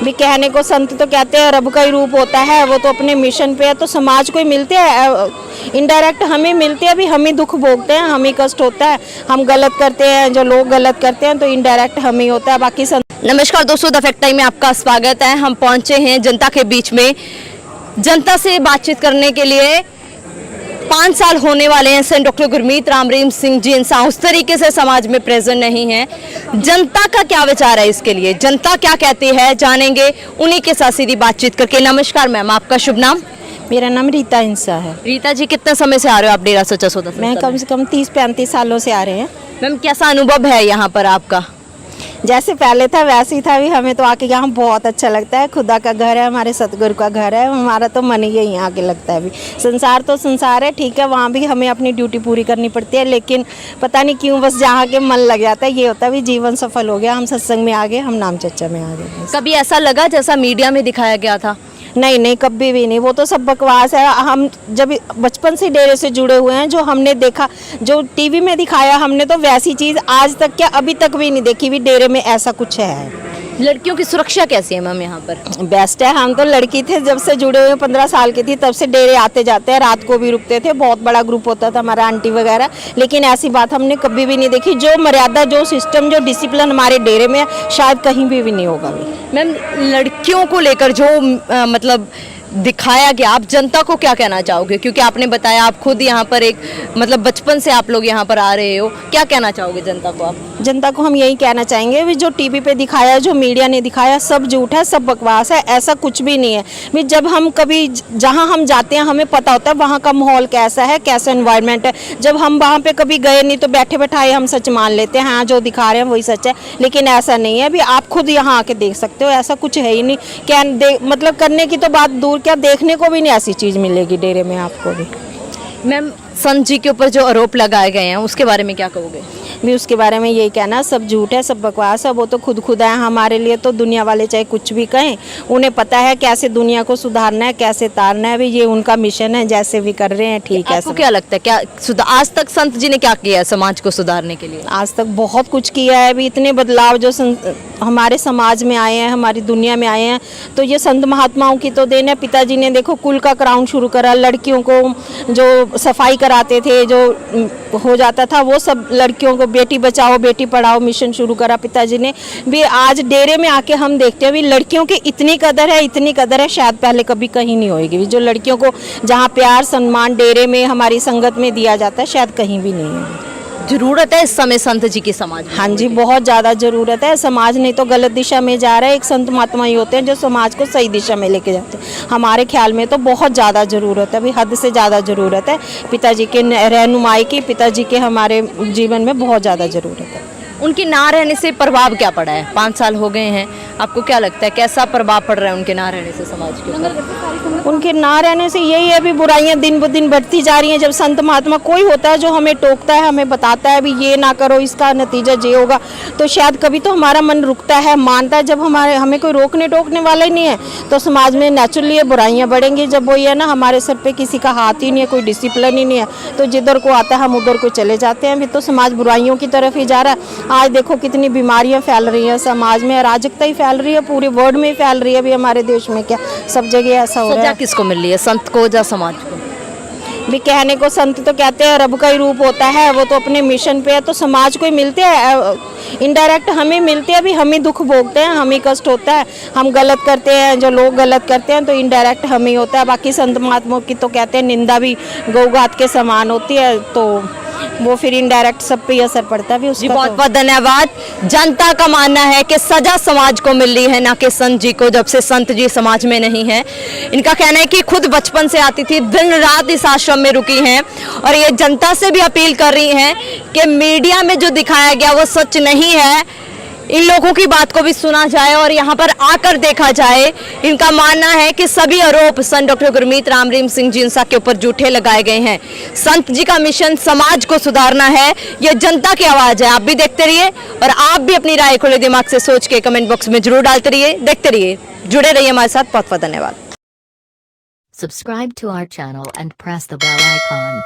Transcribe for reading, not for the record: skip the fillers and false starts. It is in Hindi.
भी कहने को संत तो कहते हैं रब का ही रूप होता है, वो तो अपने मिशन पे है, तो समाज को ही मिलते हैं, इनडायरेक्ट हमें मिलते हैं, भी हम ही दुख भोगते हैं, हम ही कष्ट होता है, हम गलत करते हैं, जो लोग गलत करते हैं तो इनडायरेक्ट हम ही होता है, बाकी नमस्कार दोस्तों, द फैक्ट टाइम में आपका स्वागत है। हम पहुंचे हैं जनता के बीच में, जनता से बातचीत करने के लिए। 5 साल होने वाले हैं संत डॉक्टर गुरमीत राम रहीम सिंह जी इंसान उस तरीके से समाज में प्रेजेंट नहीं है। जनता का क्या विचार है इसके लिए, जनता क्या कहती है, जानेंगे उन्हीं के साथ सीधी बातचीत करके। नमस्कार मैम, आपका शुभ नाम? मेरा नाम रीता इंसा है। रीता जी, कितने समय से आ रहे हो आप डेरा सच्चा सौदा? मैं कम से कम 30-35 सालों से आ रहे हैं। मैम, कैसा अनुभव है यहाँ पर आपका? जैसे पहले था वैसे ही था, भी हमें तो आके यहाँ बहुत अच्छा लगता है। खुदा का घर है, हमारे सतगुरु का घर है, हमारा तो मन ही यहीं आके लगता है। भी संसार तो संसार है, ठीक है, वहाँ भी हमें अपनी ड्यूटी पूरी करनी पड़ती है, लेकिन पता नहीं क्यों बस जहाँ के मन लग जाता है, ये होता है भी जीवन सफल हो गया, हम सत्संग में आ गए, हम नाम चर्चा में आ गए। कभी ऐसा लगा जैसा मीडिया में दिखाया गया था? नहीं, कभी भी नहीं, वो तो सब बकवास है। हम जब बचपन से डेरे से जुड़े हुए हैं, जो हमने देखा, जो टीवी में दिखाया हमने, तो वैसी चीज़ आज तक क्या अभी तक भी नहीं देखी भी डेरे में ऐसा कुछ है। लड़कियों की सुरक्षा कैसी है मैम यहाँ पर? बेस्ट है। हम तो लड़की थे जब से जुड़े हुए, 15 साल की थी तब से डेरे आते जाते हैं, रात को भी रुकते थे, बहुत बड़ा ग्रुप होता था हमारा, आंटी वगैरह, लेकिन ऐसी बात हमने कभी भी नहीं देखी। जो मर्यादा, जो सिस्टम, जो डिसिप्लिन हमारे डेरे में शायद कहीं भी नहीं होगा। मैम, लड़कियों को लेकर जो मतलब दिखाया गया, आप जनता को क्या कहना चाहोगे? क्योंकि आपने बताया आप खुद यहाँ पर एक मतलब बचपन से आप लोग यहाँ पर आ रहे हो, क्या कहना चाहोगे जनता को आप? जनता को हम यही कहना चाहेंगे भी जो टीवी पे दिखाया, जो मीडिया ने दिखाया, सब झूठ है, सब बकवास है, ऐसा कुछ भी नहीं है। भी जब हम कभी जहाँ हम जाते हैं हमें पता होता है वहाँ का माहौल कैसा है, कैसा एनवायरनमेंट है। जब हम वहाँ पे कभी गए नहीं तो बैठे बैठाए हम सच मान लेते हैं, हाँ जो दिखा रहे हैं वही सच है, लेकिन ऐसा नहीं है। भी आप खुद यहाँ आके देख सकते हो, ऐसा कुछ है ही नहीं। क्या मतलब करने की तो बात दूर, क्या देखने को भी नहीं ऐसी चीज़ मिलेगी डेरे में आपको भी। मैम, संत जी के ऊपर जो आरोप लगाए गए हैं उसके बारे में क्या कहोगे? भी उसके बारे में यही कहना, सब झूठ है, सब बकवास है। वो तो खुद है, हमारे लिए तो दुनिया वाले चाहे कुछ भी कहें, उन्हें पता है कैसे दुनिया को सुधारना है, कैसे तारना है। भी ये उनका मिशन है, जैसे भी कर रहे हैं, ठीक है। आपको क्या लगता है, क्या आज तक संत जी ने क्या किया है समाज को सुधारने के लिए? आज तक बहुत कुछ किया है। भी इतने बदलाव जो हमारे समाज में आए हैं, हमारी दुनिया में आए हैं, तो ये संत महात्माओं की तो देन है। पिताजी ने देखो कुल का क्राउन शुरू करा, लड़कियों को जो सफाई कराते थे, जो हो जाता था, वो सब लड़कियों को बेटी बचाओ बेटी पढ़ाओ मिशन शुरू करा पिताजी ने। भी आज डेरे में आके हम देखते हैं भी लड़कियों की इतनी कदर है, इतनी कदर है, शायद पहले कभी कहीं नहीं होगी। जो लड़कियों को जहाँ प्यार सम्मान डेरे में हमारी संगत में दिया जाता है, शायद कहीं भी नहीं है। जरूरत है इस समय संत जी की समाज में? हाँ जी, बहुत ज़्यादा ज़रूरत है। समाज नहीं तो गलत दिशा में जा रहा है, एक संत महात्मा ही होते हैं जो समाज को सही दिशा में लेके जाते हैं। हमारे ख्याल में तो बहुत ज़्यादा ज़रूरत है, अभी हद से ज़्यादा ज़रूरत है पिताजी के रहनुमाई की, पिताजी के हमारे जीवन में बहुत ज़्यादा ज़रूरत है। उनके ना रहने से प्रभाव क्या पड़ा है? 5 साल हो गए हैं, आपको क्या लगता है कैसा प्रभाव पड़ रहा है उनके ना रहने से समाज के ऊपर? उनके ना रहने से यही है भी बुराइयां दिन ब दिन बढ़ती जा रही हैं। जब संत महात्मा कोई होता है जो हमें टोकता है, हमें बताता है भी ये ना करो, इसका नतीजा ये होगा, तो शायद कभी तो हमारा मन रुकता है, मानता है। जब हमें कोई रोकने टोकने वाला ही नहीं है तो समाज में नेचुरली ये बुराइयाँ बढ़ेंगी। जब वही है ना, हमारे सर पे किसी का हाथ ही नहीं है, कोई डिसिप्लिन ही नहीं है, तो जिधर को आता है हम उधर को चले जाते हैं। भी तो समाज बुराइयों की तरफ ही जा रहा है। आज देखो कितनी बीमारियां फैल रही हैं समाज में, अराजकता ही फैल रही है, पूरे वर्ल्ड में ही फैल रही है। अभी हमारे देश में क्या सब जगह ऐसा हो रहा है। किसको मिल रही है, संत को या समाज को? भी कहने को संत तो कहते हैं रब का ही रूप होता है, वो तो अपने मिशन पे है, तो समाज को ही मिलते हैं, इनडायरेक्ट हमें मिलते हैं। भी हम ही दुख भोगते हैं, हम ही कष्ट होता है, हम गलत करते हैं, जो लोग गलत करते हैं तो इनडायरेक्ट हम ही होता है। बाकी संत महात्माओं की तो कहते हैं निंदा भी गौगात के समान होती है, तो वो फिर इनडायरेक्ट सब पे असर पड़ता है भी उसका। बहुत बहुत धन्यवाद। जनता का मानना है कि सजा समाज को मिल रही है, ना कि संत जी को, जब से संत जी समाज में नहीं है। इनका कहना है कि खुद बचपन से आती थी, दिन रात इस आश्रम में रुकी हैं, और ये जनता से भी अपील कर रही हैं कि मीडिया में जो दिखाया गया वो सच नहीं है। इन लोगों की बात को भी सुना जाए और यहाँ पर आकर देखा जाए। इनका मानना है कि सभी आरोप संत डॉक्टर गुरमीत राम रहीम सिंह जी इंसान के ऊपर झूठे लगाए गए हैं। संत जी का मिशन समाज को सुधारना है, ये जनता की आवाज है। आप भी देखते रहिए और आप भी अपनी राय खुले दिमाग से सोच के कमेंट बॉक्स में जरूर डालते रहिए। देखते रहिए, जुड़े रहिए हमारे साथ। बहुत बहुत धन्यवाद। Subscribe to our channel and press the bell icon.